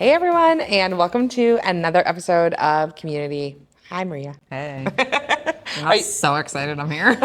Hey everyone, and welcome to another episode of Community. Hi Maria. Hey. I'm so excited I'm here.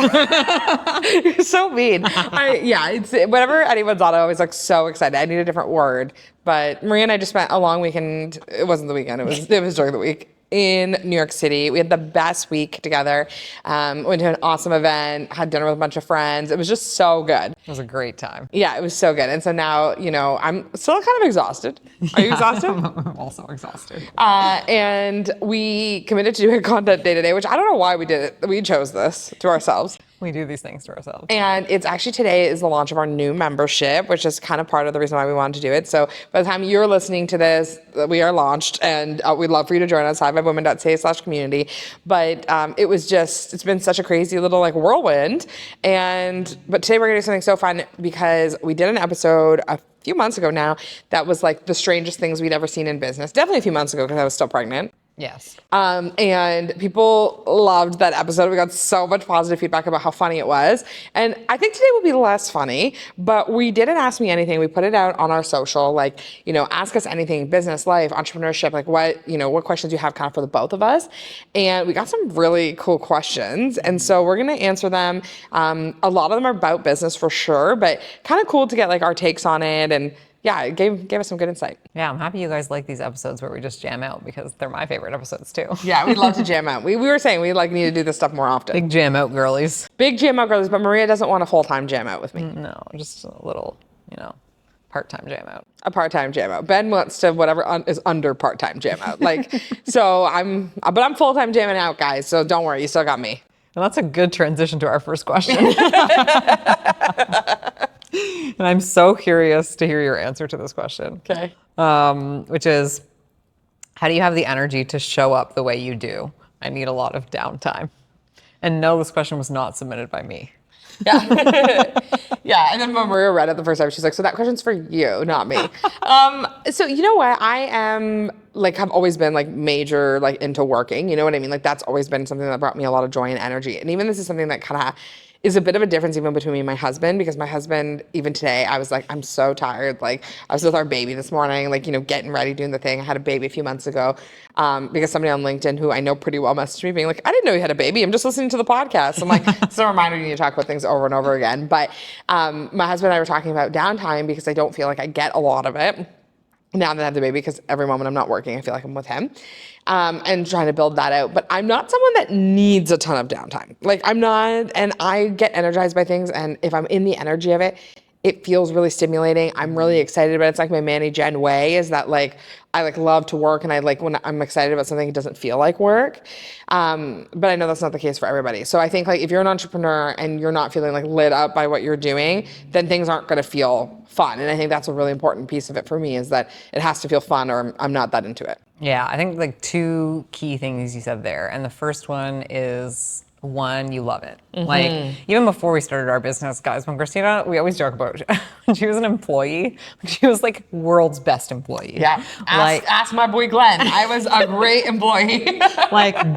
You're so mean. It's whenever anyone's on, I'm always like so excited. I need a different word. But Maria and I just spent a long weekend. It wasn't the weekend. It was during the week in New York City. We had the best week together. Went to an awesome event. Had dinner with a bunch of friends. It was just so good. It was a great time. Yeah, it was so good. And so now, I'm still kind of exhausted. Are you exhausted? I'm also exhausted. And we committed to doing content day to day, which I don't know why we did it. We chose this to ourselves. We do these things to ourselves. And it's actually today is the launch of our new membership, which is kind of part of the reason why we wanted to do it. So by the time you're listening to this, we are launched, and we'd love for you to join us, hivewomen.ca/community. But it's been such a crazy little like whirlwind. But today we're gonna do something so fun because we did an episode a few months ago now that was like the strangest things we'd ever seen in business. Definitely a few months ago because I was still pregnant. Yes. And people loved that episode. We got so much positive feedback about how funny it was. And I think today will be less funny, but we didn't ask me anything. We put it out on our social, ask us anything, business, life, entrepreneurship, what questions you have kind of for the both of us. And we got some really cool questions. And so we're going to answer them. A lot of them are about business for sure, but kind of cool to get like our takes on it. And yeah, it gave us some good insight. Yeah, I'm happy you guys like these episodes where we just jam out because they're my favorite episodes too. Yeah, we'd love to jam out. We were saying we need to do this stuff more often. Big jam out girlies. Big jam out girlies, but Maria doesn't want a full-time jam out with me. No, just a little, part-time jam out. A part-time jam out. Ben wants to whatever is under part-time jam out. But I'm full-time jamming out, guys. So don't worry, you still got me. And that's a good transition to our first question. And I'm so curious to hear your answer to this question. Okay. Which is, how do you have the energy to show up the way you do? I need a lot of downtime. And no, this question was not submitted by me. Yeah. Yeah. And then when Maria read it the first time, she's like, so that question's for you, not me. So you know what? I am have always been major into working. You know what I mean? That's always been something that brought me a lot of joy and energy. And even this is something that kind of is a bit of a difference even between me and my husband, because my husband, even today, I was like, I'm so tired. I was with our baby this morning, getting ready, doing the thing. I had a baby a few months ago because somebody on LinkedIn who I know pretty well messaged me being like, I didn't know you had a baby. I'm just listening to the podcast. I'm like, it's a reminder you need to talk about things over and over again. But my husband and I were talking about downtime because I don't feel like I get a lot of it now that I have the baby, because every moment I'm not working, I feel like I'm with him. And trying to build that out. But I'm not someone that needs a ton of downtime. I'm not, and I get energized by things. And if I'm in the energy of it, it feels really stimulating. I'm really excited about it. It's like my Manny Jen way is that I love to work, and I when I'm excited about something, it doesn't feel like work. But I know that's not the case for everybody. So I think if you're an entrepreneur and you're not feeling lit up by what you're doing, then things aren't going to feel fun. And I think that's a really important piece of it for me, is that it has to feel fun or I'm not that into it. Yeah, I think two key things you said there. And the first one is, one, you love it. Mm-hmm. Even before we started our business, guys, when Kristina, we always joke about when she was an employee, she was world's best employee. Yeah. Ask my boy Glenn. I was a great employee.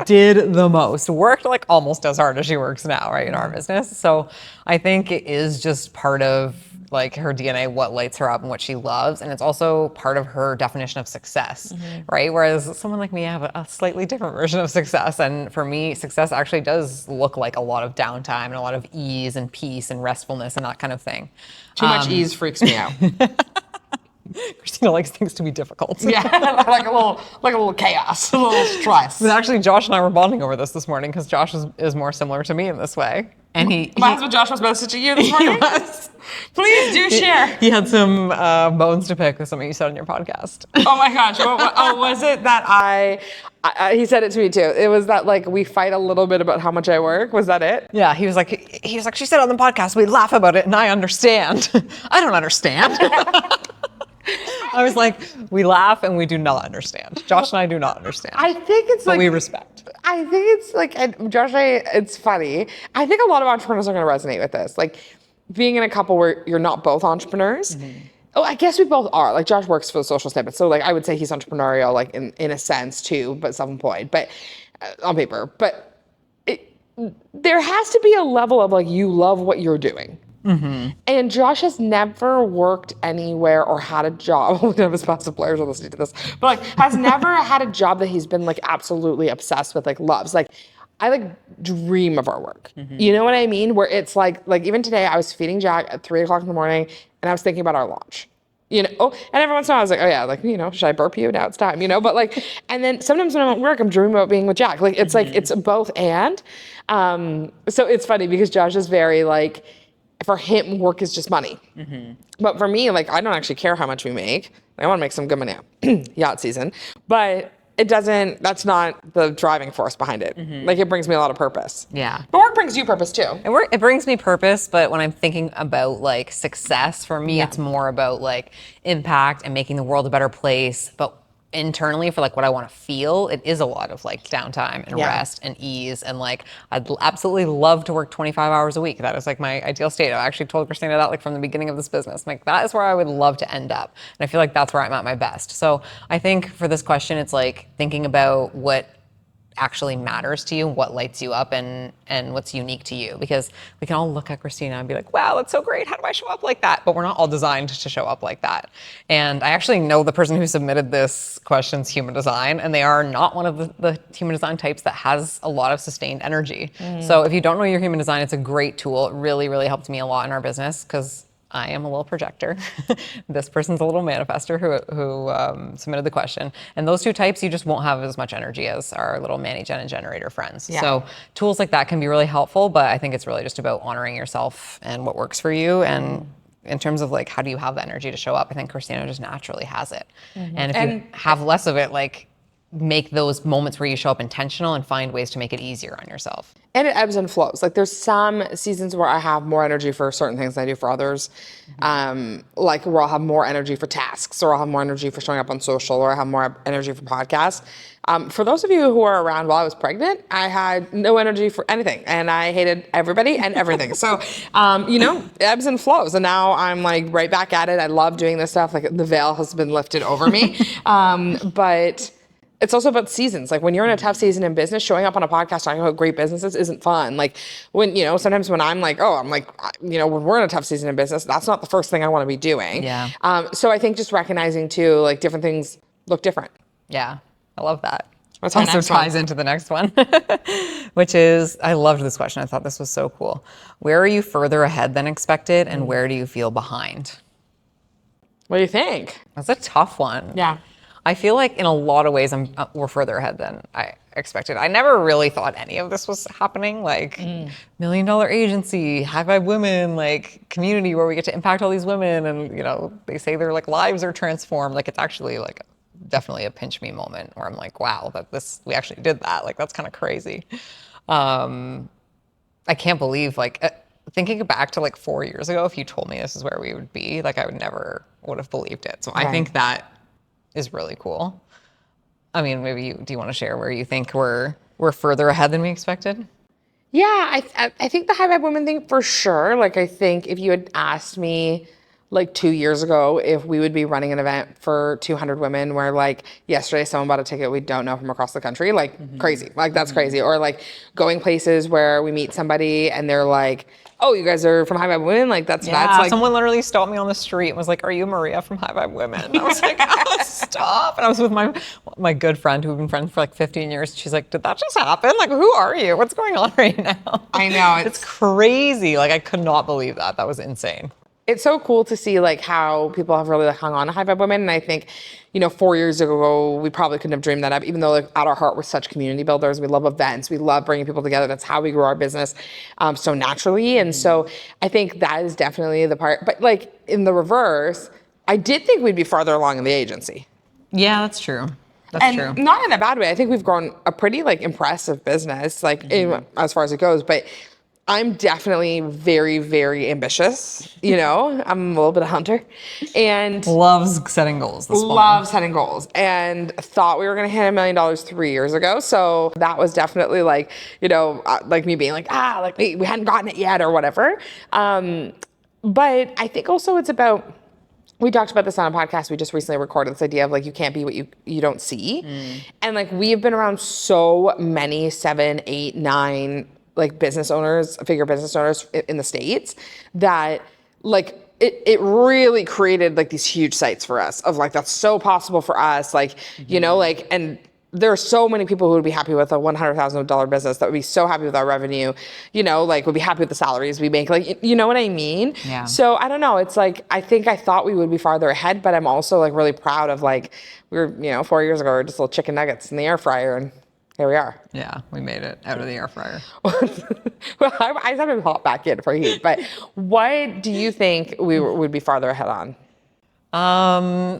Did the most, worked almost as hard as she works now, right, in our business. So I think it is just part of her DNA, what lights her up and what she loves. And it's also part of her definition of success, right? Whereas someone like me, I have a slightly different version of success. And for me, success actually does look like a lot of downtime and a lot of ease and peace and restfulness and that kind of thing. Too much ease freaks me out. Kristina likes things to be difficult. Yeah, like a little chaos, a little stress. But actually, Josh and I were bonding over this morning because Josh is more similar to me in this way. And my husband Josh was messaging you this morning? He was. Please do share. He had some bones to pick with something you said on your podcast. Oh my gosh. Was it that he said it to me too. It was that we fight a little bit about how much I work. Was that it? Yeah, he was like, she said on the podcast, we laugh about it and I understand. I don't understand. I was like, we laugh and we do not understand. Josh and I do not understand. I think it's but we respect. I think it's Josh and I, it's funny. I think a lot of entrepreneurs are going to resonate with this. Being in a couple where you're not both entrepreneurs. Mm-hmm. Oh, I guess we both are. Josh works for the social snippet. So I would say he's entrepreneurial, in a sense too, but self-employed, but on paper. But there has to be a level of you love what you're doing. And Josh has never worked anywhere or had a job. None of his past employers are listening to this, but like has never had a job that he's been like absolutely obsessed with, like loves. Like I like dream of our work. You know what I mean? Where it's like even today I was feeding Jack at 3:00 in the morning and I was thinking about our launch. You know, and every once in a while I was like, oh yeah, like, you know, should I burp you? Now it's time, you know, but like, and then sometimes when I'm at work, I'm dreaming about being with Jack. Like, it's like, it's both and. So it's funny because Josh is very like, for him, work is just money. But for me, like, I don't actually care how much we make. I want to make some good money yacht season, but that's not the driving force behind it. Like, it brings me a lot of purpose. Yeah. But work brings you purpose too. It brings me purpose, but when I'm thinking about like success, for me, it's more about like impact and making the world a better place. But internally, for like what I want to feel, it is a lot of like downtime and rest and ease. And like, I'd absolutely love to work 25 hours a week. That is like my ideal state. I actually told Kristina that like from the beginning of this business. Like, that is where I would love to end up. And I feel like that's where I'm at my best. So I think for this question, it's like thinking about what actually matters to you, what lights you up, and what's unique to you. Because we can all look at Kristina and be like, wow, that's so great. How do I show up like that? But we're not all designed to show up like that. And I actually know the person who submitted this question's human design, and they are not one of the human design types that has a lot of sustained energy. So if you don't know your human design, it's a great tool. It really, really helped me a lot in our business because I am a little projector. This person's a little manifester who submitted the question. And those two types, you just won't have as much energy as our little Manny, Jen, and Generator friends. Yeah. So tools like that can be really helpful, but I think it's really just about honoring yourself and what works for you. And in terms of like, how do you have the energy to show up? I think Kristina just naturally has it. And if you have less of it, like, make those moments where you show up intentional and find ways to make it easier on yourself. And it ebbs and flows. Like, there's some seasons where I have more energy for certain things than I do for others. Like, where I'll have more energy for tasks, or I'll have more energy for showing up on social, or I have more energy for podcasts. For those of you who are around while I was pregnant, I had no energy for anything, and I hated everybody and everything. So, you know, ebbs and flows. And now I'm like right back at it. I love doing this stuff. Like, the veil has been lifted over me. But it's also about seasons. Like, when you're in a tough season in business, showing up on a podcast talking about great businesses isn't fun. Like, when, you know, sometimes when I'm like, you know, when we're in a tough season in business, that's not the first thing I want to be doing. Yeah. So I think just recognizing too, like, different things look different. Yeah. I love that. What's our also next ties one? into the next one, which is, I loved this question. I thought this was so cool. Where are you further ahead than expected, and where do you feel behind? What do you think? That's a tough one. Yeah. I feel like in a lot of ways we're further ahead than I expected. I never really thought any of this was happening. Like, $1 million agency, high vibe women, like community where we get to impact all these women, and you know, they say their like lives are transformed. Like, it's actually like definitely a pinch me moment where I'm like, wow, we actually did that. Like, that's kind of crazy. I can't believe, like, thinking back to like 4 years ago, if you told me this is where we would be, like, I would have believed it. So I think that is really cool. I mean, maybe do you want to share where you think we're further ahead than we expected? Yeah, I think the high vibe women thing for sure. Like, I think if you had asked me like 2 years ago if we would be running an event for 200 women where like yesterday someone bought a ticket we don't know from across the country, like crazy, like that's crazy. Or like going places where we meet somebody and they're like, oh, you guys are from High Vibe Women? Like, that's nuts. Like, someone literally stopped me on the street and was like, are you Maria from High Vibe Women? And I was like, oh, stop. And I was with my good friend who we've been friends for like 15 years. She's like, did that just happen? Like, who are you? What's going on right now? I know. It's crazy. Like, I could not believe that. That was insane. It's so cool to see like how people have really like hung on to High Vibe Women. And I think, you know, 4 years ago, we probably couldn't have dreamed that up, even though like at our heart, we're such community builders. We love events. We love bringing people together. That's how we grow our business so naturally. And so I think that is definitely the part. But like in the reverse, I did think we'd be farther along in the agency. Yeah, that's true. That's true. Not in a bad way. I think we've grown a pretty like impressive business, like as far as it goes. But I'm definitely very, very ambitious. You know, I'm a little bit of a hunter, and loves setting goals. Loves setting goals, and thought we were going to hit $1 million 3 years ago. So that was definitely like, you know, like me being like, like we hadn't gotten it yet or whatever. But I think also it's about. We talked about this on a podcast we just recently recorded, this idea of like you can't be what you don't see. And like we have been around so many 7, 8, 9 like business owners, figure business owners in the States, that like it really created like these huge sites for us of like, that's so possible for us. Like, you know, like, and there are so many people who would be happy with a $100,000 business that would be so happy with our revenue, you know, like would be happy with the salaries we make, like, you know what I mean? Yeah. So I don't know. It's like, I thought we would be farther ahead, but I'm also like really proud of like, we were, you know, 4 years ago, we were just little chicken nuggets in the air fryer, and here we are. Yeah, we made it out of the air fryer. Well, I just have to pop back in for heat, but what do you think we would be farther ahead on?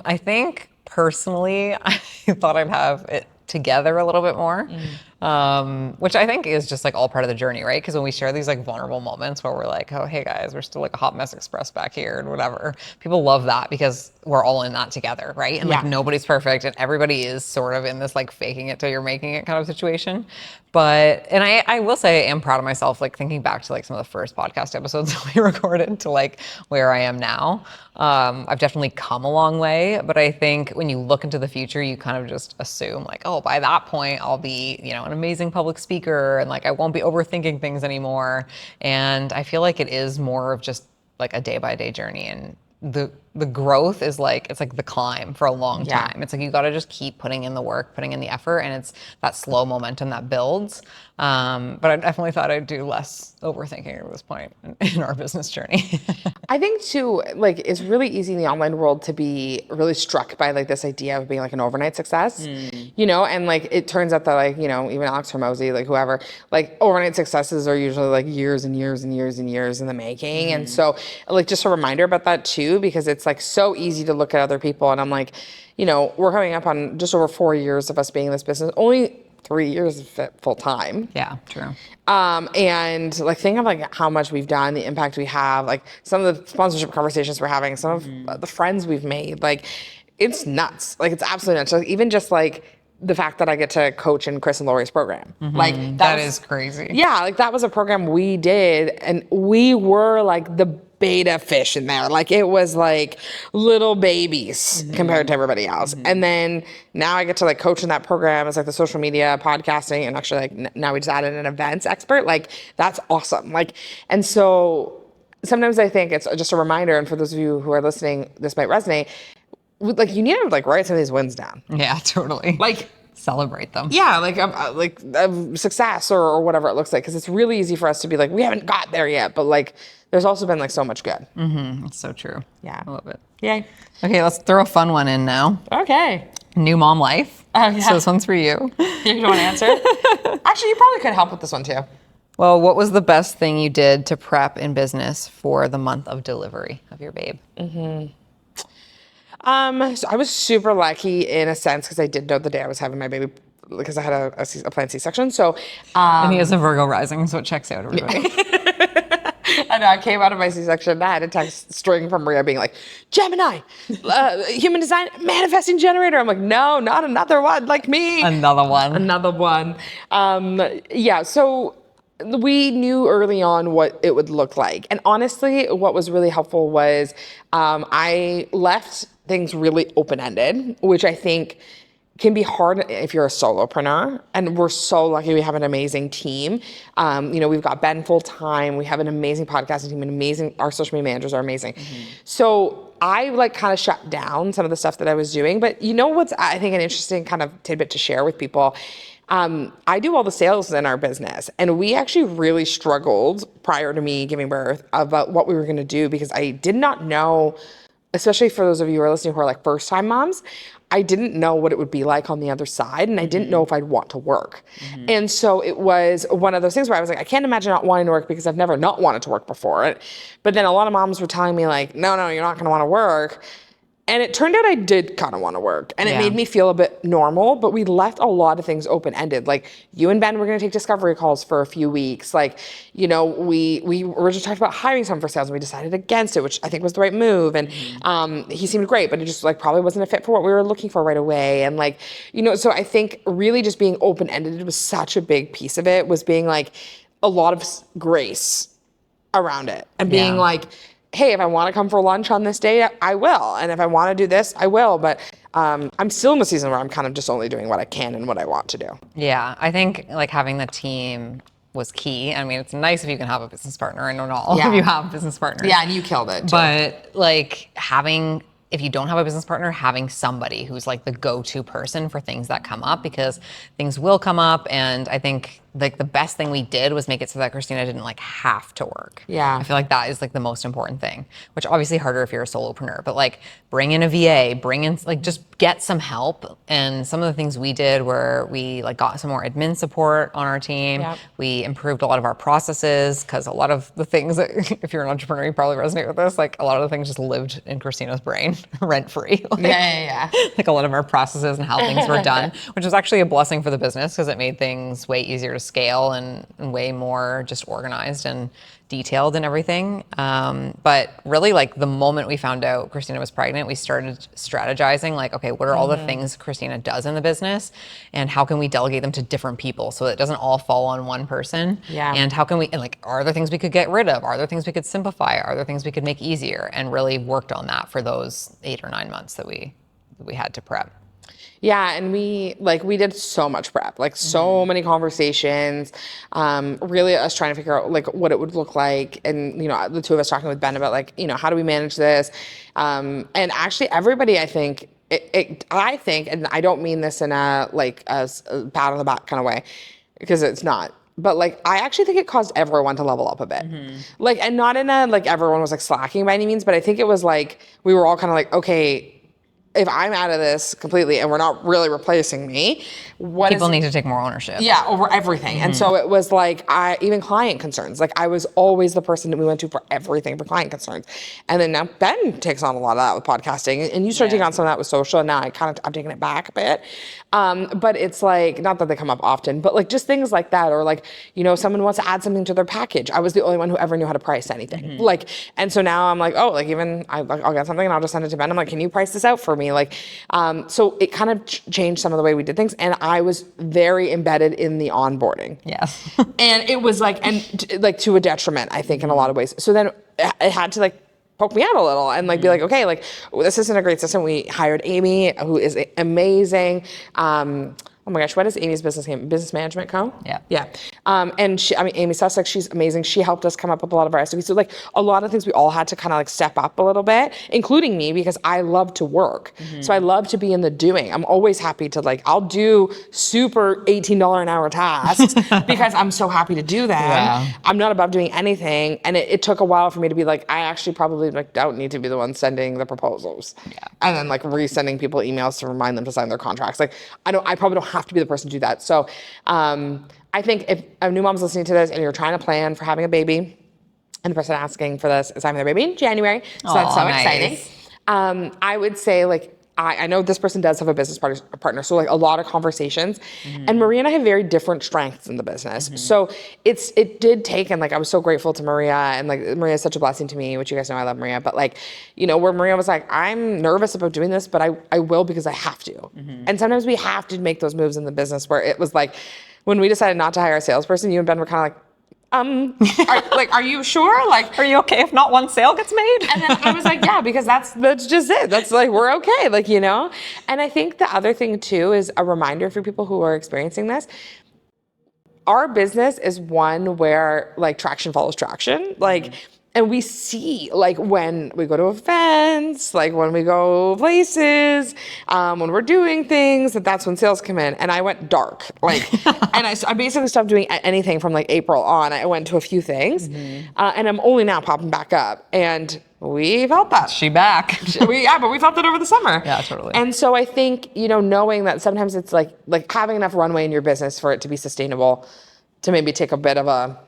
I think personally, I thought I'd have it together a little bit more, which I think is just like all part of the journey, right? Because when we share these like vulnerable moments where we're like, oh, hey guys, we're still like a hot mess express back here and whatever, people love that because we're all in that together, right? And like nobody's perfect and everybody is sort of in this like faking it till you're making it kind of situation. But, and I will say I am proud of myself, like thinking back to like some of the first podcast episodes that we recorded to like where I am now. I've definitely come a long way, but I think when you look into the future, you kind of just assume like, oh, by that point, I'll be, you know, an amazing public speaker and like I won't be overthinking things anymore. And I feel like it is more of just like a day by day journey, and the growth is like, it's like the climb for a long time. It's like you got to just keep putting in the work, putting in the effort, and it's that slow momentum that builds. But I definitely thought I'd do less overthinking at this point in our business journey. I think too, like it's really easy in the online world to be really struck by like this idea of being like an overnight success, you know, and like it turns out that like, you know, even Alex Hormozy, like whoever, like overnight successes are usually like years and years and years and years in the making. And so like just a reminder about that too, because it's like so easy to look at other people, and I'm like, you know, we're coming up on just over 4 years of us being in this business, only 3 years of it full time. Yeah, true. And like think of like how much we've done, the impact we have, like some of the sponsorship conversations we're having, some of the friends we've made, like it's nuts. Like it's absolutely nuts. Like even just like the fact that I get to coach in Chris and Lori's program. Like that is crazy. Yeah, like that was a program we did, and we were like the beta fish in there. Like it was like little babies compared to everybody else. And then now I get to like coach in that program as like the social media, podcasting, and actually like now we just added an events expert. Like that's awesome. Like, and so sometimes I think it's just a reminder, and for those of you who are listening, this might resonate, like you need to like write some of these wins down. Yeah, totally. Like celebrate them. Yeah, like success or whatever it looks like, because it's really easy for us to be like, we haven't got there yet, but like there's also been like so much good. It's so true. Yeah. I love it. Yay. Okay, let's throw a fun one in now. Okay. New mom life. Oh, yeah. So this one's for you. You don't want to answer? Actually, you probably could help with this one too. Well, what was the best thing you did to prep in business for the month of delivery of your babe? So I was super lucky in a sense because I did know the day I was having my baby, because I had a planned C-section. So, And he has a Virgo rising, so it checks out, everybody. I know, I came out of my C-section and I had a text string from Maria being like, Gemini, human design, manifesting generator. I'm like, no, not another one like me. Another one. Yeah, so we knew early on what it would look like. And honestly, what was really helpful was I left things really open-ended, which I think can be hard if you're a solopreneur. And we're so lucky we have an amazing team. You know, we've got Ben full-time. We have an amazing podcasting team, our social media managers are amazing. So I like kind of shut down some of the stuff that I was doing. But you know what's, I think, an interesting kind of tidbit to share with people? I do all the sales in our business, and we actually really struggled prior to me giving birth about what we were going to do, because I did not know, especially for those of you who are listening who are like first-time moms, I didn't know what it would be like on the other side, and I didn't know if I'd want to work. And so it was one of those things where I was like, I can't imagine not wanting to work, because I've never not wanted to work before. But then a lot of moms were telling me like, no, you're not going to want to work. And it turned out I did kind of want to work, and it made me feel a bit normal, but we left a lot of things open-ended. Like you and Ben were going to take discovery calls for a few weeks. Like, you know, we originally talked about hiring someone for sales, and we decided against it, which I think was the right move. And he seemed great, but it just like probably wasn't a fit for what we were looking for right away. And like, you know, so I think really just being open-ended was such a big piece of it, was being like a lot of grace around it, and being like, hey, if I want to come for lunch on this day, I will. And if I want to do this, I will. But I'm still in the season where I'm kind of just only doing what I can and what I want to do. Yeah, I think like having the team was key. I mean, it's nice if you can have a business partner. I know not all Yeah. of you have business partners. Yeah, and you killed it too. But like if you don't have a business partner, having somebody who's like the go-to person for things that come up, because things will come up. And I think like the best thing we did was make it so that Kristina didn't like have to work. Yeah. I feel like that is like the most important thing, which obviously harder if you're a solopreneur, but like bring in a VA, bring in like just get some help. And some of the things we did were we like got some more admin support on our team. Yep. We improved a lot of our processes, because a lot of the things that if you're an entrepreneur, you probably resonate with this. Like a lot of the things just lived in Kristina's brain rent free. Like, Yeah. like a lot of our processes and how things were done, which was actually a blessing for the business because it made things way easier to scale and way more just organized and detailed and everything. But really, like the moment we found out Kristina was pregnant, we started strategizing like, okay, what are all the things Kristina does in the business and how can we delegate them to different people so it doesn't all fall on one person? Yeah. And how can we, and like, are there things we could get rid of? Are there things we could simplify? Are there things we could make easier? And really worked on that for those 8 or 9 months that we had to prep. Yeah, and we did so much prep, like so many conversations, really us trying to figure out like what it would look like, and the two of us talking with Ben about like how do we manage this, and actually everybody, I think, and I don't mean this in a like a pat on the back kind of way, because it's not. But like, I actually think it caused everyone to level up a bit. Like, and not in a like everyone was like slacking by any means, but I think it was like we were all kind of like, okay, if I'm out of this completely and we're not really replacing me, People need to take more ownership. Yeah, over everything. And so it was like, even client concerns. Like I was always the person that we went to for everything for client concerns. And then now Ben takes on a lot of that with podcasting, and you start taking on some of that with social. And now I'm taking it back a bit. But it's like, not that they come up often, but like just things like that. Or like, someone wants to add something to their package. I was the only one who ever knew how to price anything. Like, and so now I'm like, oh, like even I'll get something and I'll just send it to Ben. I'm like, can you price this out for me? Like, so it kind of changed some of the way we did things. And I was very embedded in the onboarding. Yes. And it was like, to a detriment, I think, in a lot of ways. So then it had to like poke me out a little and like be like, okay, like this isn't a great system. We hired Amy, who is amazing. Oh my gosh, what is Amy's business name? Business Management Co? Yeah. Yeah. And Amy Sussex, she's amazing. She helped us come up with a lot of our SOPs. So like a lot of things we all had to kind of like step up a little bit, including me, because I love to work. So I love to be in the doing. I'm always happy to like, I'll do super $18 an hour tasks because I'm so happy to do them. Yeah. I'm not above doing anything. And it took a while for me to be like, I actually probably like don't need to be the one sending the proposals. Yeah. And then like resending people emails to remind them to sign their contracts. Like I probably don't have to be the person to do that. So I think if a new mom's listening to this and you're trying to plan for having a baby, and the person asking for this is having their baby in January, so that's so exciting. I would say like, I know this person does have a business partner, so like a lot of conversations. And Maria and I have very different strengths in the business. So it did take, and like I was so grateful to Maria, and like Maria is such a blessing to me, which you guys know I love Maria, but like, where Maria was like, I'm nervous about doing this, but I will because I have to. And sometimes we have to make those moves in the business where it was like, when we decided not to hire a salesperson, you and Ben were kind of like, are you sure? Like, are you okay if not one sale gets made? And then I was like, yeah, because that's just it. That's like, we're okay. Like, and I think the other thing too is a reminder for people who are experiencing this. Our business is one where like traction follows traction. Like, and we see like when we go to events, like when we go places, when we're doing things, that's when sales come in. And I went dark, like, and I basically stopped doing anything from like April on. I went to a few things, and I'm only now popping back up. And we felt that. She back. But we felt it over the summer. Yeah, totally. And so I think, knowing that sometimes it's like having enough runway in your business for it to be sustainable, to maybe take a bit of a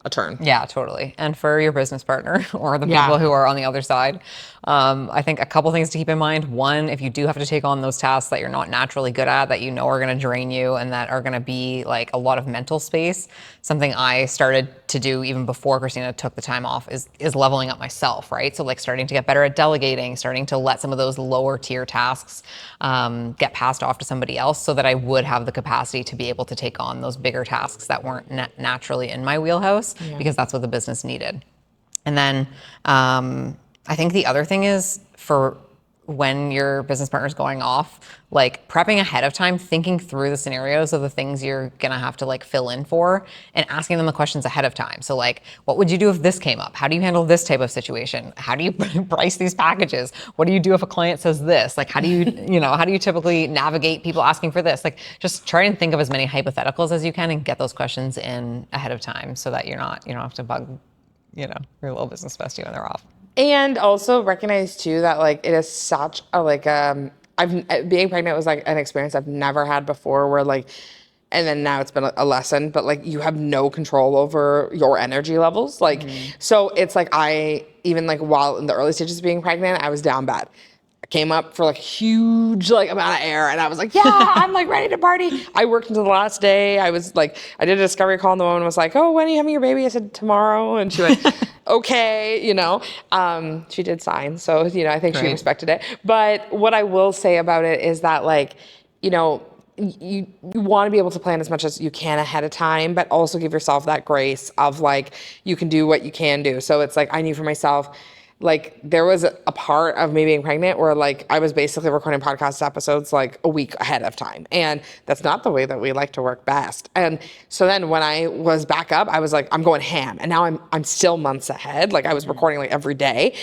turn. Yeah, totally. And for your business partner or the people who are on the other side, I think a couple things to keep in mind. One, if you do have to take on those tasks that you're not naturally good at, that are going to drain you and that are going to be like a lot of mental space, something I started to do even before Kristina took the time off is leveling up myself, right? So like starting to get better at delegating, starting to let some of those lower tier tasks get passed off to somebody else so that I would have the capacity to be able to take on those bigger tasks that weren't naturally in my wheelhouse, because that's what the business needed. And then I think the other thing is for when your business partner is going off, like prepping ahead of time, thinking through the scenarios of the things you're gonna have to like fill in for, and asking them the questions ahead of time. So like, what would you do if this came up? How do you handle this type of situation? How do you price these packages? What do you do if a client says this? Like, how do you, how do you typically navigate people asking for this? Like, just try and think of as many hypotheticals as you can and get those questions in ahead of time so that you don't have to bug, your little business bestie when they're off. And also recognize too that like it is such a being pregnant was like an experience I've never had before where like, and then now it's been a lesson, but like you have no control over your energy levels. Like, so it's like even like while in the early stages of being pregnant, I was down bad. I came up for like a huge like amount of air and I was like, yeah, I'm like ready to party. I worked until the last day. I was like, I did a discovery call and the woman was like, oh, when are you having your baby? I said, tomorrow. And she went, okay, she did sign. So, I think she respected it. But what I will say about it is that like, you want to be able to plan as much as you can ahead of time, but also give yourself that grace of like, you can do what you can do. So it's like, I knew for myself, like there was a part of me being pregnant where like I was basically recording podcast episodes like a week ahead of time. And that's not the way that we like to work best. And so then when I was back up, I was like, I'm going ham. And now I'm still months ahead. Like I was recording like every day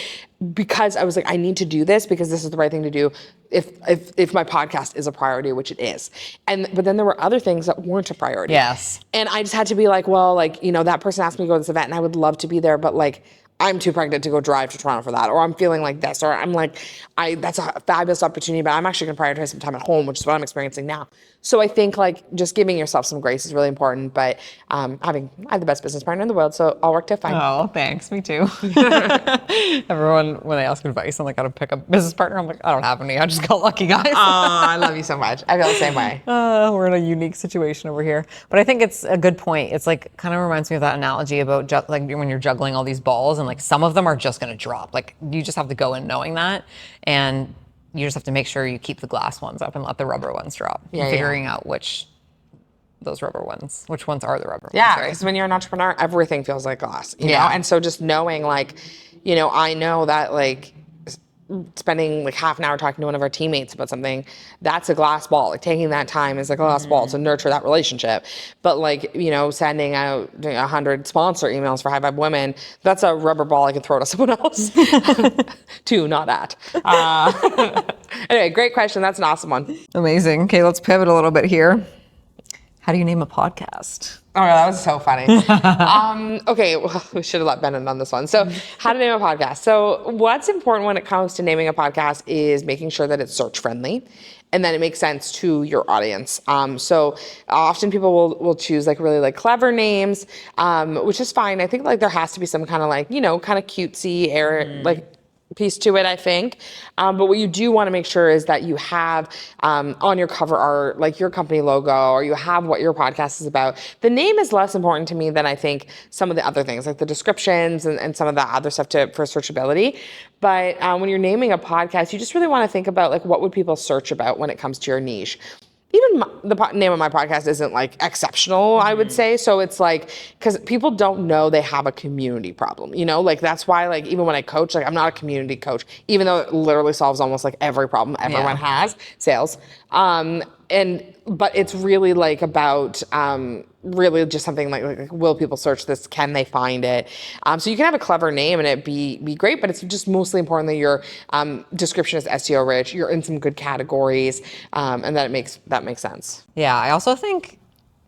because I was like, I need to do this because this is the right thing to do if my podcast is a priority, which it is. But then there were other things that weren't a priority. Yes. And I just had to be like, well, like, that person asked me to go to this event and I would love to be there, but like, I'm too pregnant to go drive to Toronto for that, or I'm feeling like this, or I'm like, that's a fabulous opportunity, but I'm actually going to prioritize some time at home, which is what I'm experiencing now. So I think like just giving yourself some grace is really important, but I have the best business partner in the world, so all worked out fine. Oh, thanks. Me too. Everyone, when they ask advice on like how to pick a business partner, I'm like, I don't have any. I just got lucky, guys. Oh, I love you so much. I feel the same way. We're in a unique situation over here. But I think it's a good point. It's like kind of reminds me of that analogy about like when you're juggling all these balls and like some of them are just going to drop. Like you just have to go in knowing that. And you just have to make sure you keep the glass ones up and let the rubber ones drop. Figuring out which ones are the rubber ones. Yeah, because when you're an entrepreneur, everything feels like glass, you know? And so just knowing like, I know that like spending like half an hour talking to one of our teammates about something, that's a glass ball. Like taking that time is like a glass ball to nurture that relationship. But like, sending out 100 sponsor emails for High Vibe Women, that's a rubber ball I can throw to someone else. Two, not at. Anyway, great question. That's an awesome one. Amazing. Okay, let's pivot a little bit here. How do you name a podcast? Oh, that was so funny. Okay, well, we should have let Ben in on this one. So how to name a podcast. So what's important when it comes to naming a podcast is making sure that it's search friendly and that it makes sense to your audience. So often people will choose like really like clever names, which is fine. I think like there has to be some kind of like, kind of cutesy air, like piece to it, I think. But what you do want to make sure is that you have on your cover art, like your company logo, or you have what your podcast is about. The name is less important to me than I think some of the other things, like the descriptions and some of the other stuff for searchability. But when you're naming a podcast, you just really want to think about like what would people search about when it comes to your niche. Even the name of my podcast isn't like exceptional, I would say. So it's like, because people don't know they have a community problem, like that's why like even when I coach, like I'm not a community coach, even though it literally solves almost like every problem everyone has, sales. But it's really like about really just something like will people search this? Can they find it? So you can have a clever name and it be great, but it's just mostly important that your description is SEO rich, you're in some good categories, and that makes sense. Yeah, I also think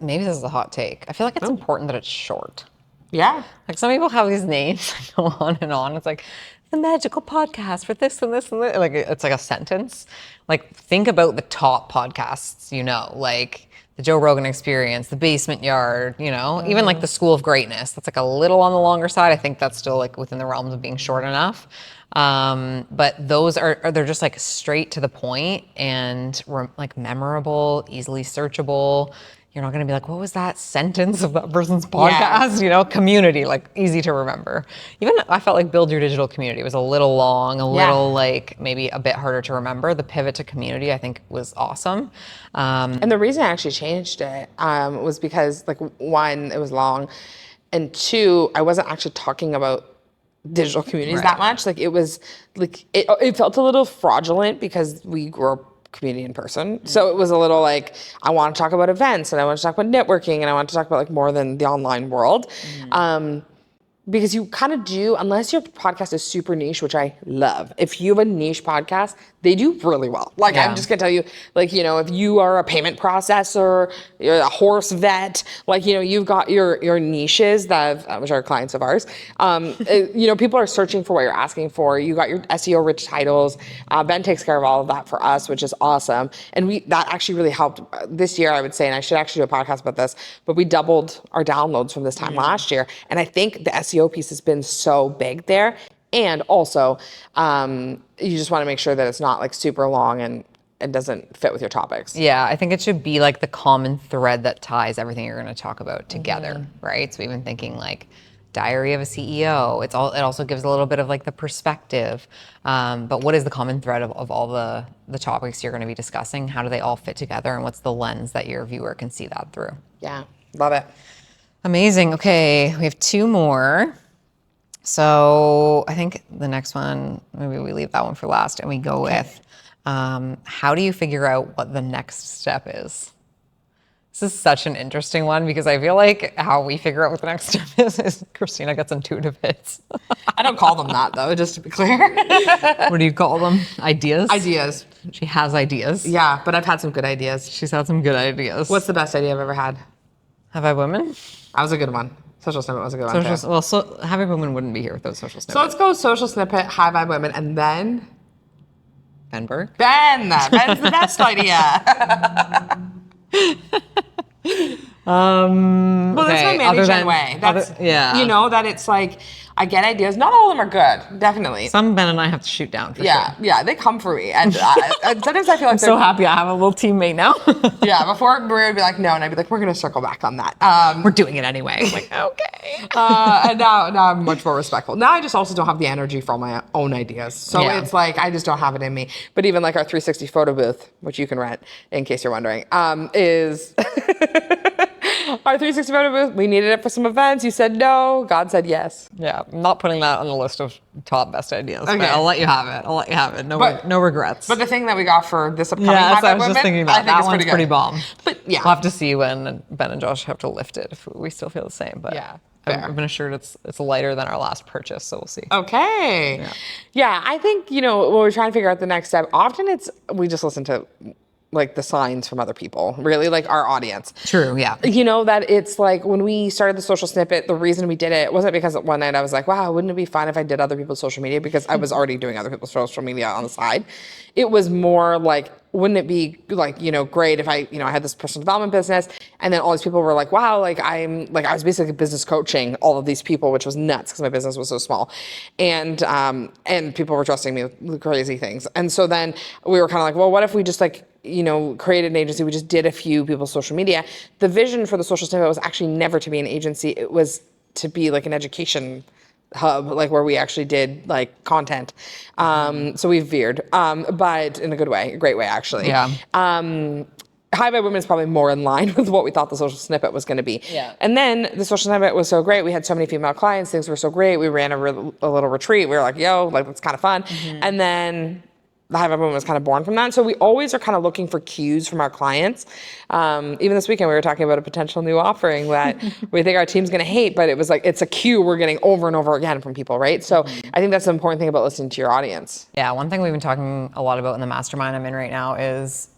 maybe this is a hot take. I feel like it's important that it's short. Yeah. Like some people have these names that go on and on. It's like the magical podcast for this and this and this. Like it's like a sentence. Like think about the top podcasts, like the Joe Rogan Experience, the Basement Yard, even like the School of Greatness. That's like a little on the longer side. I think that's still like within the realms of being short enough. But those they're just like straight to the point and like memorable, easily searchable. You're not going to be like, what was that sentence of that person's podcast? Yeah. Community, like easy to remember. Even I felt like Build Your Digital Community was a little long, little like maybe a bit harder to remember. The pivot to community, I think, was awesome. And the reason I actually changed it was because like one, it was long, and two, I wasn't actually talking about digital communities that much. Like it was like, it felt a little fraudulent because we grew up community in person. So it was a little like, I want to talk about events and I want to talk about networking and I want to talk about like more than the online world. Because you kind of do, unless your podcast is super niche, which I love. If you have a niche podcast, they do really well. Like, I'm just gonna tell you, like, you know, if you are a payment processor, you're a horse vet, like, you know, you've got your niches that, which are clients of ours. You know, people are searching for what you're asking for. You got your SEO rich titles. Ben takes care of all of that for us, which is awesome. And that actually really helped this year, I would say, and I should actually do a podcast about this, but we doubled our downloads from this time last year. And I think the SEO piece has been so big there. And also, you just want to make sure that it's not like super long and it doesn't fit with your topics. Yeah, I think it should be like the common thread that ties everything you're going to talk about together, right? So even thinking like Diary of a CEO, it also gives a little bit of like the perspective. But what is the common thread of all the topics you're going to be discussing? How do they all fit together? And what's the lens that your viewer can see that through? Yeah, love it. Amazing. Okay, we have 2 more. So I think the next one, maybe we leave that one for last and we go with, how do you figure out what the next step is? This is such an interesting one because I feel like how we figure out what the next step is Kristina gets intuitive hits. I don't call them that though, just to be clear. What do you call them? Ideas? Ideas. She has ideas. Yeah, but I've had some good ideas. She's had some good ideas. What's the best idea I've ever had? Have I Women? That was a good one. Social Snippet was a good one too. Well, so Have I Women wouldn't be here without Social Snippet. So let's go Social Snippet, High Vibe Women, and then Ben's the best idea. Well, that's my Mandy Jen way. That's you know, that it's like I get ideas. Not all of them are good, definitely. Some Ben and I have to shoot down for sure. Yeah, they come for me, and sometimes I feel like I'm so happy I have a little teammate now. Yeah, before Maria would be like, no, and I'd be like, we're gonna circle back on that. We're doing it anyway. I'm like, okay. And now I'm much more respectful. Now I just also don't have the energy for my own ideas, so it's like I just don't have it in me. But even like our 360 photo booth, which you can rent, in case you're wondering, is. Our 360 photo booth, we needed it for some events. You said no. God said yes. Yeah, I'm not putting that on the list of top best ideas. Okay. But I'll let you have it. No regrets. But the thing that we got for this upcoming I was Women, just thinking about that one's pretty bomb. But yeah. We'll have to see when Ben and Josh have to lift it if we still feel the same. But yeah. I've been assured it's lighter than our last purchase, so we'll see. Okay. Yeah, I think, you know, when we're trying to figure out the next step, often we just listen to like the signs from other people, really, like our audience. True, yeah. You know, that it's like when we started the Social Snippet, the reason we did it wasn't because one night I was like, wow, wouldn't it be fun if I did other people's social media? Because I was already doing other people's social media on the side. It was more like, wouldn't it be like, you know, great if I, you know, I had this personal development business and then all these people were like, wow, like I was basically business coaching all of these people, which was nuts because my business was so small. And people were trusting me with crazy things. And so then we were kind of like, well, what if we just like, you know, created an agency, we just did a few people's social media. The vision for the Social Snippet was actually never to be an agency. It was to be like an education hub, like where we actually did like content. So we veered, but in a good way, a great way actually. Yeah. High Vibe Women is probably more in line with what we thought the Social Snippet was going to be. Yeah. And then the Social Snippet was so great. We had so many female clients. Things were so great. We ran a little retreat. We were like, yo, like it's kind of fun. And then the High Vibe Woman was kind of born from that. So we always are kind of looking for cues from our clients. Even this weekend, we were talking about a potential new offering that we think our team's going to hate, but it was like, it's a cue we're getting over and over again from people, right? So I think that's the important thing about listening to your audience. Yeah, one thing we've been talking a lot about in the mastermind I'm in right now is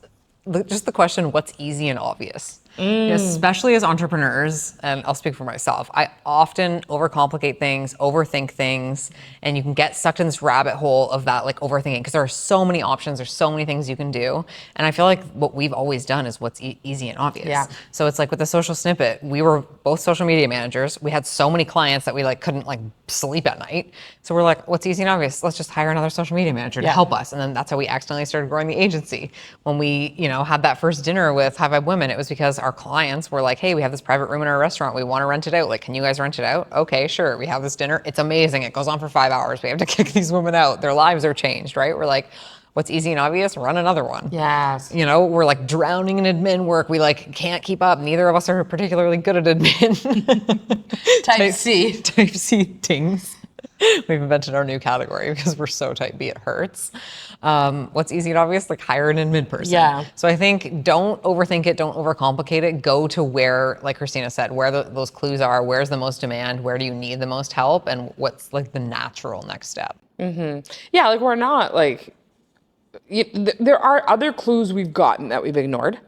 just the question, what's easy and obvious? Especially as entrepreneurs, and I'll speak for myself, I often overcomplicate things, overthink things, and you can get sucked in this rabbit hole of that like overthinking because there are so many options, there's so many things you can do. And I feel like what we've always done is what's easy and obvious. Yeah. So it's like with the Social Snippet, we were both social media managers. We had so many clients that we like couldn't like sleep at night. So we're like, what's easy and obvious? Let's just hire another social media manager to help us. And then that's how we accidentally started growing the agency. When we, you know, had that first dinner with High Vibe Women, it was because our clients were like, hey, we have this private room in our restaurant. We want to rent it out. Like, can you guys rent it out? Okay, sure. We have this dinner. It's amazing. It goes on for 5 hours. We have to kick these women out. Their lives are changed, right? We're like, what's easy and obvious? Run another one. Yes. You know, we're like drowning in admin work. We like can't keep up. Neither of us are particularly good at admin. Type C things. We've invented our new category because we're so type B, it hurts. What's easy and obvious? Like hire an admin person. Yeah. So I think don't overthink it, don't overcomplicate it. Go to where, like Kristina said, where those clues are, where's the most demand, where do you need the most help, and what's like the natural next step. Yeah, like we're not like, there are other clues we've gotten that we've ignored.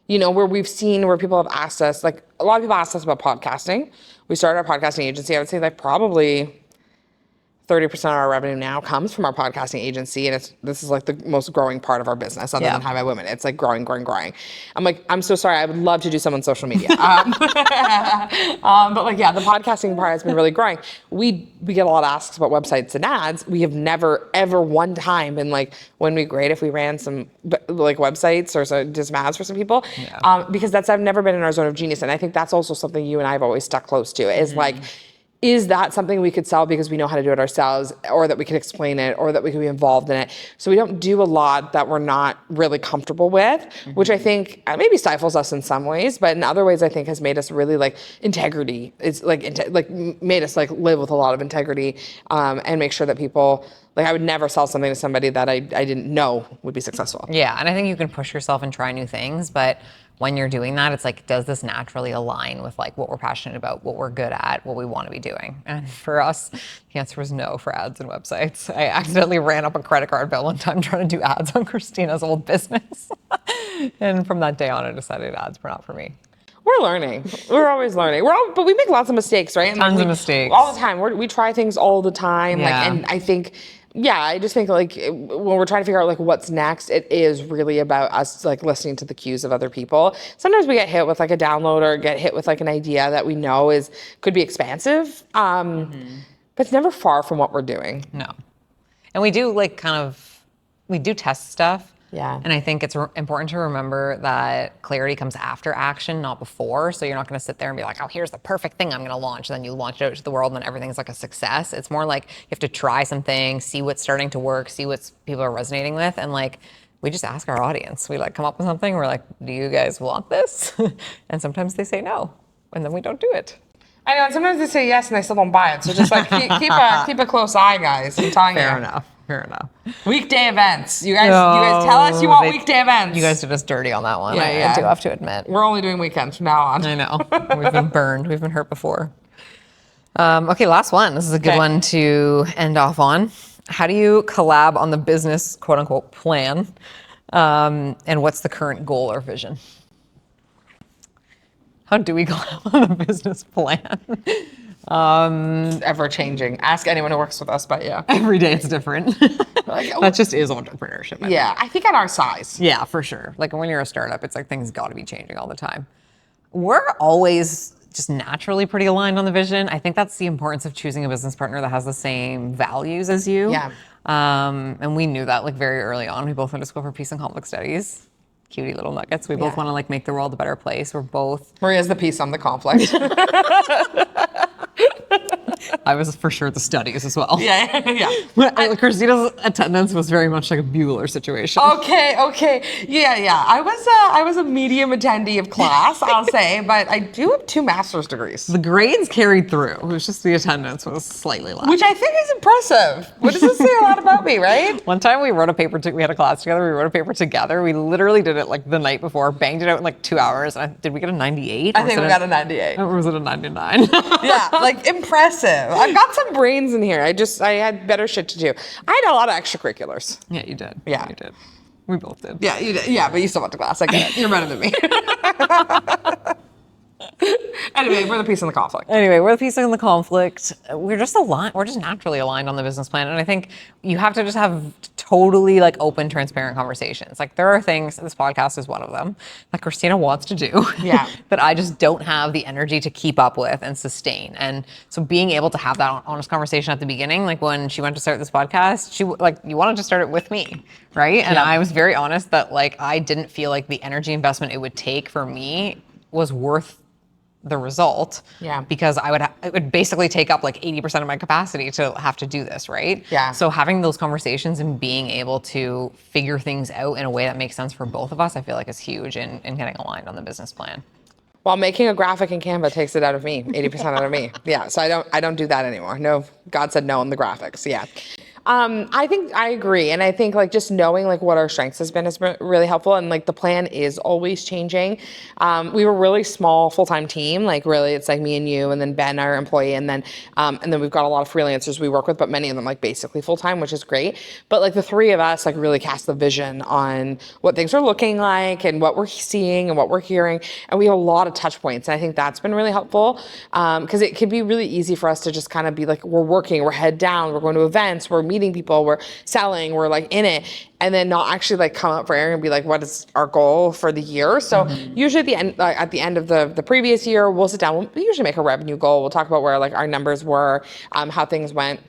Where we've seen where people have asked us, like a lot of people asked us about podcasting. We started our podcasting agency. I would say like probably 30% of our revenue now comes from our podcasting agency, and this is like the most growing part of our business other than Hi by Women. It's like growing. I'm like, I'm so sorry. I would love to do some on social media. But like, yeah, the podcasting part has been really growing. We get a lot of asks about websites and ads. We have never, ever one time been like, wouldn't it be great if we ran some like websites or just ads for some people? Because I've never been in our zone of genius. And I think that's also something you and I have always stuck close to is like, is that something we could sell because we know how to do it ourselves, or that we could explain it, or that we could be involved in it? So we don't do a lot that we're not really comfortable with, which I think maybe stifles us in some ways, but in other ways I think has made us really like integrity. It's like made us like live with a lot of integrity, and make sure that people, like I would never sell something to somebody that I didn't know would be successful. Yeah, and I think you can push yourself and try new things, but when you're doing that, it's like, does this naturally align with like what we're passionate about, what we're good at, what we want to be doing? And for us, the answer was no for ads and websites. I accidentally ran up a credit card bill one time trying to do ads on Kristina's old business. And from that day on, I decided ads were not for me. We're learning. We're always learning. But we make lots of mistakes, right? And Tons of mistakes. All the time. We try things all the time. Yeah. And I think, I just think like when we're trying to figure out like what's next, it is really about us like listening to the cues of other people. Sometimes we get hit with like a download or get hit with like an idea that we know could be expansive, but it's never far from what we're doing. No. And we do like we do test stuff. Yeah. And I think it's important to remember that clarity comes after action, not before. So you're not going to sit there and be like, oh, here's the perfect thing I'm going to launch. And then you launch it out to the world and then everything's like a success. It's more like you have to try something, see what's starting to work, see what people are resonating with. And like, we just ask our audience. We like come up with something. We're like, do you guys want this? And sometimes they say no. And then we don't do it. I know. And sometimes they say yes and they still don't buy it. So just like keep a close eye, guys. I'm telling you. Fair enough. Weekday events. You guys tell us you want weekday events. You guys did us dirty on that one. Yeah. I do have to admit. We're only doing weekends from now on. I know. We've been burned. We've been hurt before. Okay, last one. This is a good one to end off on. How do you collab on the business, quote unquote, plan? And what's the current goal or vision? How do we collab on the business plan? Ever changing. Ask anyone who works with us, but yeah. Every day it's different. That just is entrepreneurship. I think at our size. Yeah, for sure. Like when you're a startup, it's like things got to be changing all the time. We're always just naturally pretty aligned on the vision. I think that's the importance of choosing a business partner that has the same values as you. Yeah. And we knew that like very early on. We both went to school for peace and conflict studies. Cutie little nuggets. We both want to like make the world a better place. We're both. Maria's the peace, I'm the conflict. I was for sure the studies as well. Yeah. Kristina's attendance was very much like a Bueller situation. Okay. Yeah. I was a medium attendee of class, I'll say, but I do have 2 master's degrees. The grades carried through. It was just the attendance was slightly less. Which I think is impressive. What does this say a lot about me, right? One time we wrote a paper, we had a class together, we wrote a paper together. We literally did it like the night before, banged it out in like 2 hours. Did we get a 98? I think we got a 98. Or was it a 99? Yeah, like impressive. I've got some brains in here. I had better shit to do. I had a lot of extracurriculars. Yeah, you did. Yeah. You did. We both did. Yeah, you did. Yeah, but you still went to class. I get it. You're better than me. Anyway, we're the peace and the conflict. We're just aligned. We're just naturally aligned on the business plan. And I think you have to just have totally like open, transparent conversations. Like there are things, this podcast is one of them, that Kristina wants to do. Yeah. That I just don't have the energy to keep up with and sustain. And so being able to have that honest conversation at the beginning, like when she went to start this podcast, you wanted to start it with me, right? And I was very honest that like I didn't feel like the energy investment it would take for me was worth the result. Yeah. Because it would basically take up like 80% of my capacity to have to do this, right? Yeah. So having those conversations and being able to figure things out in a way that makes sense for both of us, I feel like is huge in getting aligned on the business plan. while making a graphic in Canva takes it out of me, 80% out of me. Yeah, so I don't do that anymore. No, God said no in the graphics. Yeah. I think I agree. And I think like just knowing like what our strengths has been really helpful. And like the plan is always changing. We were a really small full-time team. Like really it's like me and you and then Ben, our employee. And then we've got a lot of freelancers we work with, but many of them like basically full-time, which is great. But like the three of us like really cast the vision on what things are looking like and what we're seeing and what we're hearing. And we have a lot of touch points. And I think that's been really helpful because it could be really easy for us to just kind of be like, we're working, we're head down, we're going to events, we're meeting people, we're selling, we're like in it, and then not actually like come up for air and be like, what is our goal for the year? So usually at the end of the previous year, we'll sit down, we usually make a revenue goal. We'll talk about where like our numbers were, how things went.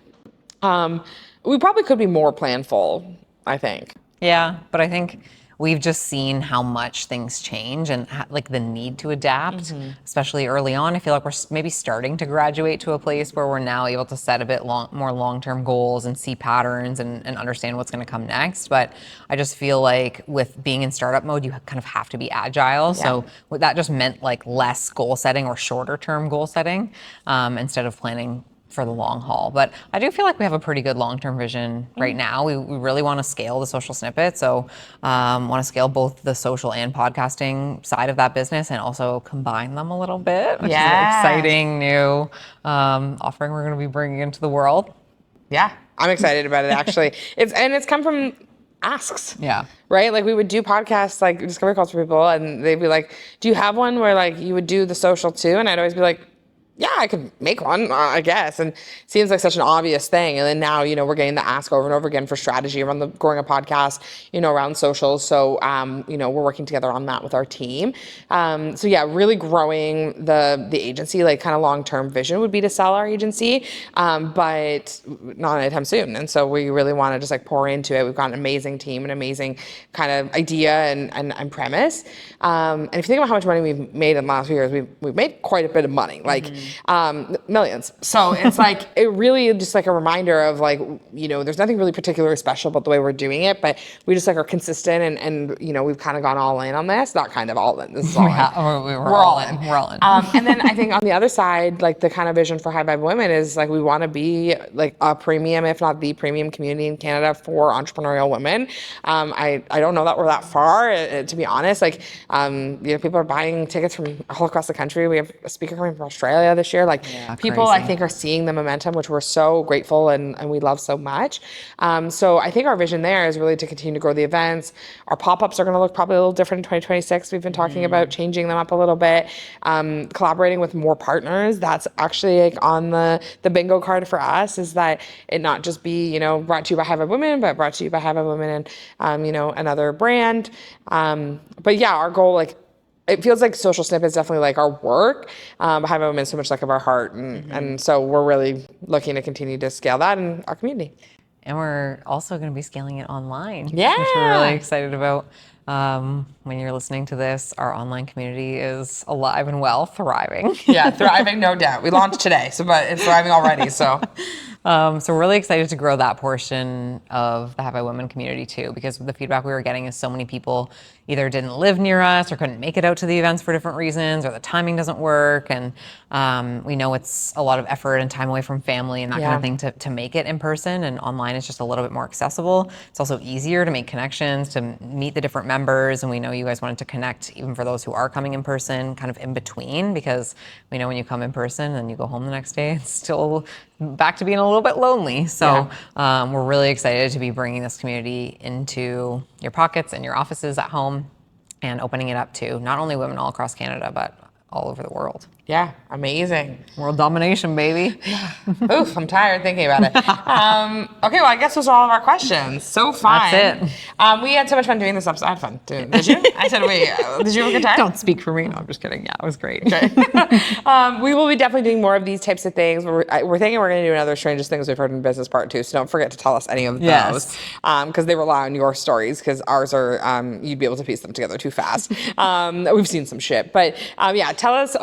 We probably could be more planful, I think. Yeah, but I think we've just seen how much things change and like the need to adapt, especially early on. I feel like we're maybe starting to graduate to a place where we're now able to set a bit more long-term goals and see patterns and understand what's going to come next. But I just feel like with being in startup mode, you kind of have to be agile. Yeah. So that just meant like less goal setting or shorter term goal setting instead of planning for the long haul. But I do feel like we have a pretty good long-term vision right now. We really want to scale the social snippet. So want to scale both the social and podcasting side of that business and also combine them a little bit, which is an exciting new offering we're going to be bringing into the world. Yeah, I'm excited about it actually. It's come from asks. Yeah. Right? Like we would do podcasts, like discovery calls for people, and they'd be like, do you have one where like you would do the social too? And I'd always be like, yeah, I could make one, I guess. And it seems like such an obvious thing. And then now, we're getting the ask over and over again for strategy around growing a podcast, around socials. So, we're working together on that with our team. So yeah, really growing the agency, like kind of long-term vision would be to sell our agency, but not anytime soon. And so we really want to just like pour into it. We've got an amazing team, an amazing kind of idea and premise. And if you think about how much money we've made in the last few years, we've made quite a bit of money. Like, millions. So it's like, it really just like a reminder of like, there's nothing really particularly special about the way we're doing it, but we just like are consistent and we've kind of gone all in on this, not kind of all in. This is all in. We're all in. We're all in. And then I think on the other side, like the kind of vision for High Vibe Women is like, we want to be like a premium, if not the premium community in Canada for entrepreneurial women. I don't know that we're that far, to be honest. Like, people are buying tickets from all across the country. We have a speaker coming from Australia this year. Like people, crazy. I think, are seeing the momentum, which we're so grateful and we love so much. So I think our vision there is really to continue to grow the events. Our pop-ups are going to look probably a little different in 2026. We've been talking about changing them up a little bit, collaborating with more partners. That's actually like on the bingo card for us, is that it not just be, brought to you by High Vibe Women, but brought to you by High Vibe Women and, another brand. But yeah, our goal, like, it feels like social snip is definitely like our work, but High Vibe Women is so much like of our heart. And so we're really looking to continue to scale that in our community. And we're also going to be scaling it online. Yeah. Which we're really excited about. When you're listening to this, our online community is alive and well, thriving. Yeah, thriving, no doubt. We launched today, but it's thriving already. So we're really excited to grow that portion of the High Vibe Women community too, because the feedback we were getting is so many people either didn't live near us or couldn't make it out to the events for different reasons, or the timing doesn't work. And we know it's a lot of effort and time away from family and that kind of thing to make it in person, and online is just a little bit more accessible. It's also easier to make connections, to meet the different members. And we know you guys wanted to connect even for those who are coming in person, kind of in between, because we know when you come in person and you go home the next day, it's still back to being a little bit lonely. So we're really excited to be bringing this community into your pockets and your offices at home and opening it up to not only women all across Canada, but all over the world. Yeah, amazing. World domination, baby. Oof, I'm tired thinking about it. Okay, well, I guess those are all of our questions. So fun. That's it. We had so much fun doing this episode. I had fun. Did you? I said, wait, did you have a good time? Don't speak for me. No, I'm just kidding. Yeah, it was great. Okay. We will be definitely doing more of these types of things. We're thinking we're going to do another Strangest Things We've Heard in Business Part 2, so don't forget to tell us any of those, because they rely on your stories, because ours are, you'd be able to piece them together too fast. We've seen some shit. But yeah, tell us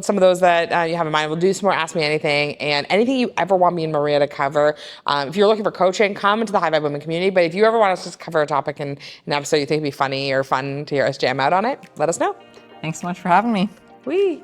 some of those that you have in mind. We'll do some more Ask Me Anything, and anything you ever want me and Maria to cover. If you're looking for coaching, come into the High Vibe Women community. But if you ever want us to cover a topic in an episode you think would be funny or fun to hear us jam out on it, let us know. Thanks so much for having me. We.